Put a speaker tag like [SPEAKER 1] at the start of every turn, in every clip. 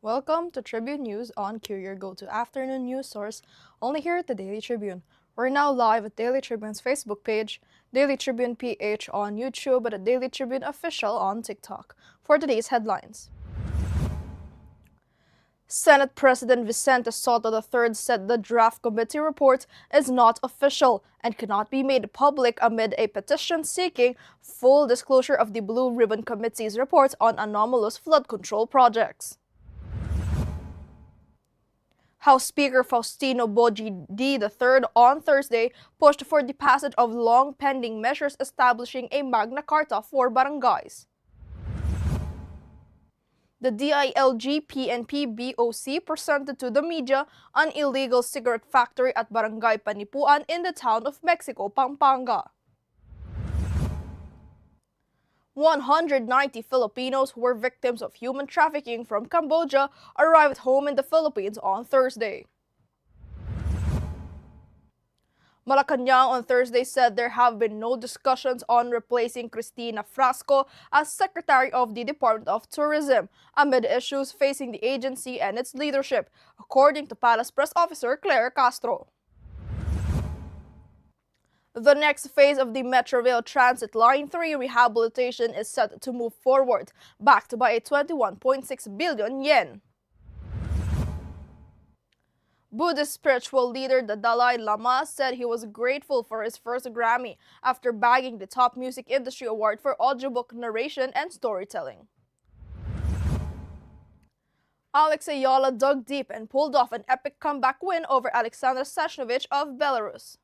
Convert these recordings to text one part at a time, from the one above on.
[SPEAKER 1] Welcome to Tribune News on Q, your go-to afternoon news source, only here at the Daily Tribune. We're now live at Daily Tribune's Facebook page, Daily Tribune PH on YouTube, and the Daily Tribune Official on TikTok. For today's headlines. Senate President Vicente Soto III said the draft committee report is not official and cannot be made public amid a petition seeking full disclosure of the Blue Ribbon Committee's report on anomalous flood control projects. House Speaker Faustino Boji D. III on Thursday pushed for the passage of long-pending measures establishing a Magna Carta for barangays. The DILG-PNP BOC presented to the media an illegal cigarette factory at Barangay Panipuan in the town of Mexico, Pampanga. 190 Filipinos who were victims of human trafficking from Cambodia arrived home in the Philippines on Thursday. Malacanang on Thursday said there have been no discussions on replacing Cristina Frasco as Secretary of the Department of Tourism amid issues facing the agency and its leadership, according to Palace Press Officer Claire Castro. The next phase of the Metrorail Transit Line 3 rehabilitation is set to move forward, backed by a 21.6 billion yen. Buddhist spiritual leader the Dalai Lama said he was grateful for his first Grammy after bagging the top music industry award for audiobook narration and storytelling. Alex Ayala dug deep and pulled off an epic comeback win over Alexander Sashnovich of Belarus.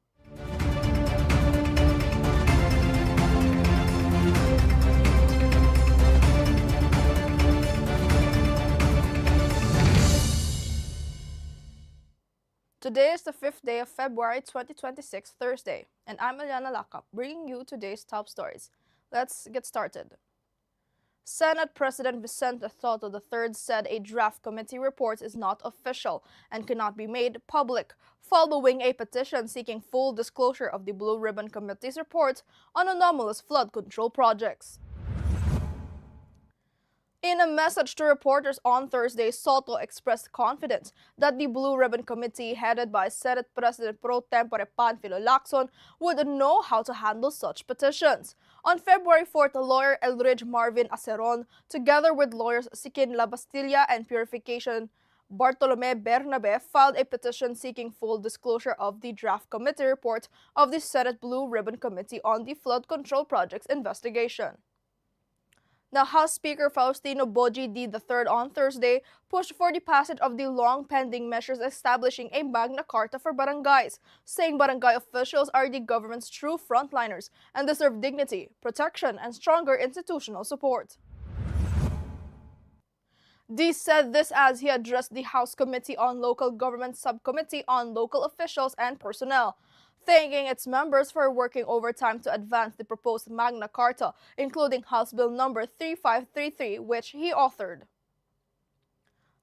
[SPEAKER 1] Today is the 5th day of February 2026, Thursday, and I'm Eliana Lacap, bringing you today's top stories. Let's get started. Senate President Vicente Soto III said a draft committee report is not official and cannot be made public, following a petition seeking full disclosure of the Blue Ribbon Committee's report on anomalous flood control projects. In a message to reporters on Thursday, Soto expressed confidence that the Blue Ribbon Committee, headed by Senate President Pro Tempore Panfilo Lacson, would know how to handle such petitions. On February 4th, lawyer Elridge Marvin Aceron, together with lawyers Sikin Labastilla and Purification Bartolome Bernabe, filed a petition seeking full disclosure of the draft committee report of the Senate Blue Ribbon Committee on the flood control project's investigation. Now, House Speaker Faustino Boji D. III on Thursday pushed for the passage of the long-pending measures establishing a Magna Carta for barangays, saying barangay officials are the government's true frontliners and deserve dignity, protection, and stronger institutional support. D said this as he addressed the House Committee on Local Government Subcommittee on Local Officials and Personnel, thanking its members for working overtime to advance the proposed Magna Carta, including House Bill number 3533, which he authored.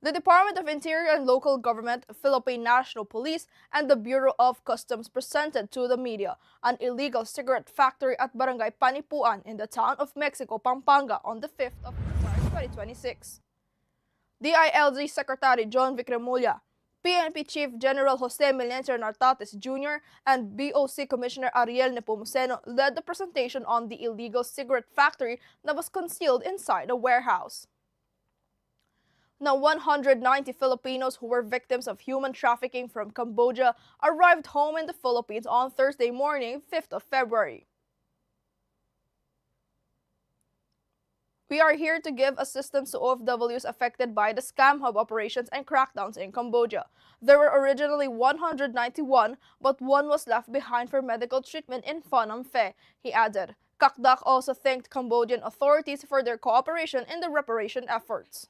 [SPEAKER 1] The Department of Interior and Local Government, Philippine National Police, and the Bureau of Customs presented to the media an illegal cigarette factory at Barangay Panipuan in the town of Mexico, Pampanga on the 5th of February 2026. DILG Secretary John Vicremulla, PNP Chief General Jose Melencio Nartates Jr. and BOC Commissioner Ariel Nepomuceno led the presentation on the illegal cigarette factory that was concealed inside a warehouse. Now, 190 Filipinos who were victims of human trafficking from Cambodia arrived home in the Philippines on Thursday morning, 5th of February. We are here to give assistance to OFWs affected by the scam hub operations and crackdowns in Cambodia. There were originally 191, but one was left behind for medical treatment in Phnom Penh, he added. Kakdak also thanked Cambodian authorities for their cooperation in the reparation efforts.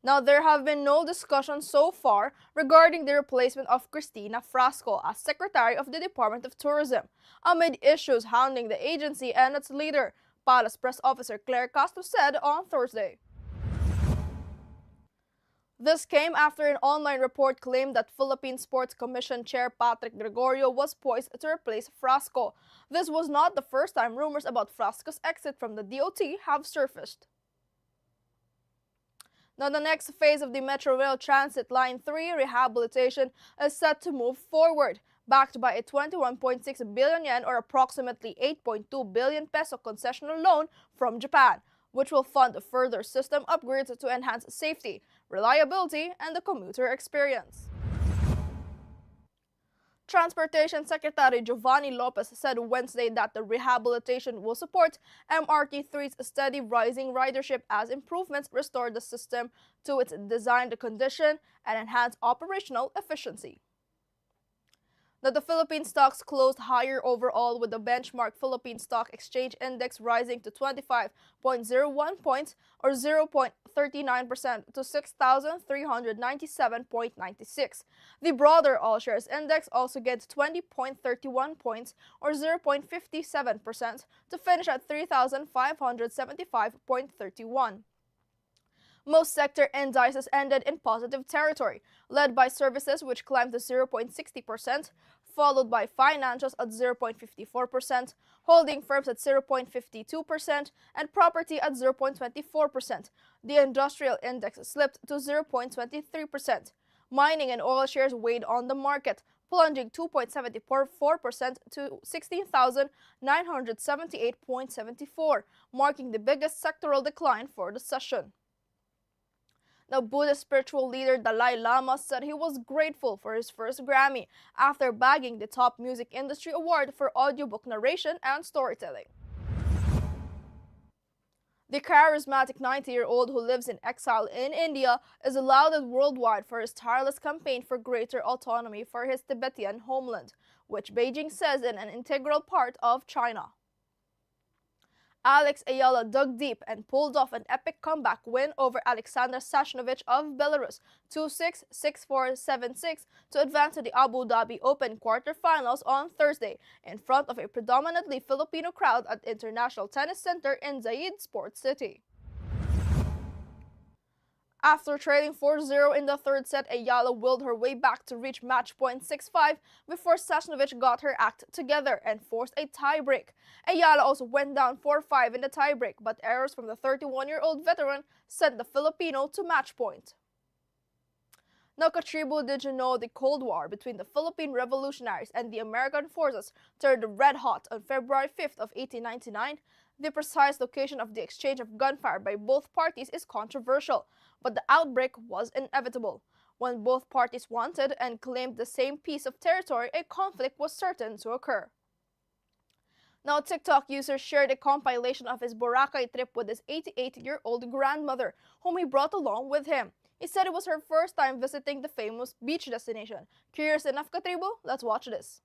[SPEAKER 1] Now, there have been no discussions so far regarding the replacement of Cristina Frasco as Secretary of the Department of Tourism, amid issues hounding the agency and its leader, Palace Press Officer Claire Castro said on Thursday. This came after an online report claimed that Philippine Sports Commission Chair Patrick Gregorio was poised to replace Frasco. This was not the first time rumors about Frasco's exit from the DOT have surfaced. Now, the next phase of the Metro Rail Transit Line 3 rehabilitation is set to move forward, backed by a 21.6 billion yen or approximately 8.2 billion peso concessional loan from Japan, which will fund further system upgrades to enhance safety, reliability, and the commuter experience. Transportation Secretary Giovanni Lopez said Wednesday that the rehabilitation will support MRT3's steady rising ridership as improvements restore the system to its designed condition and enhance operational efficiency. Now, the Philippine stocks closed higher overall, with the benchmark Philippine Stock Exchange Index rising to 25.01 points or 0.39% to 6,397.96. The broader All Shares Index also gained 20.31 points or 0.57% to finish at 3,575.31. Most sector indices ended in positive territory, led by services, which climbed to 0.60%, followed by financials at 0.54%, holding firms at 0.52%, and property at 0.24%. The industrial index slipped to 0.23%. Mining and oil shares weighed on the market, plunging 2.74% to 16,978.74, marking the biggest sectoral decline for the session. The Buddhist spiritual leader Dalai Lama said he was grateful for his first Grammy after bagging the top music industry award for audiobook narration and storytelling. The charismatic 90-year-old who lives in exile in India is lauded worldwide for his tireless campaign for greater autonomy for his Tibetan homeland, which Beijing says is an integral part of China. Alex Ayala dug deep and pulled off an epic comeback win over Alexander Sashnovich of Belarus 2-6, 6-4, 7-6 to advance to the Abu Dhabi Open quarterfinals on Thursday in front of a predominantly Filipino crowd at International Tennis Center in Zayed Sports City. After trailing 4-0 in the third set, Ayala willed her way back to reach match point 6-5 before Sashnovich got her act together and forced a tiebreak. Ayala also went down 4-5 in the tiebreak, but errors from the 31-year-old veteran sent the Filipino to match point. Now, Katribu, did you know the Cold War between the Philippine revolutionaries and the American forces turned red hot on February 5th of 1899? The precise location of the exchange of gunfire by both parties is controversial, but the outbreak was inevitable. When both parties wanted and claimed the same piece of territory, a conflict was certain to occur. Now, a TikTok user shared a compilation of his Boracay trip with his 88-year-old grandmother, whom he brought along with him. He said it was her first time visiting the famous beach destination. Curious enough, Katribu? Let's watch this.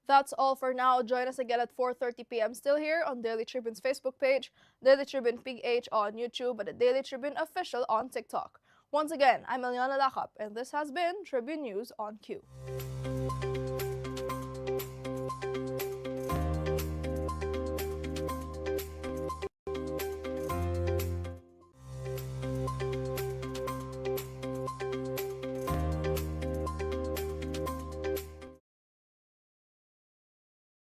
[SPEAKER 1] That's all for now. Join us again at 4:30 p.m. still here on Daily Tribune's Facebook page, Daily Tribune PH on YouTube, and the Daily Tribune Official on TikTok. Once again, I'm Eliana Lacap, and this has been Tribune News on Q.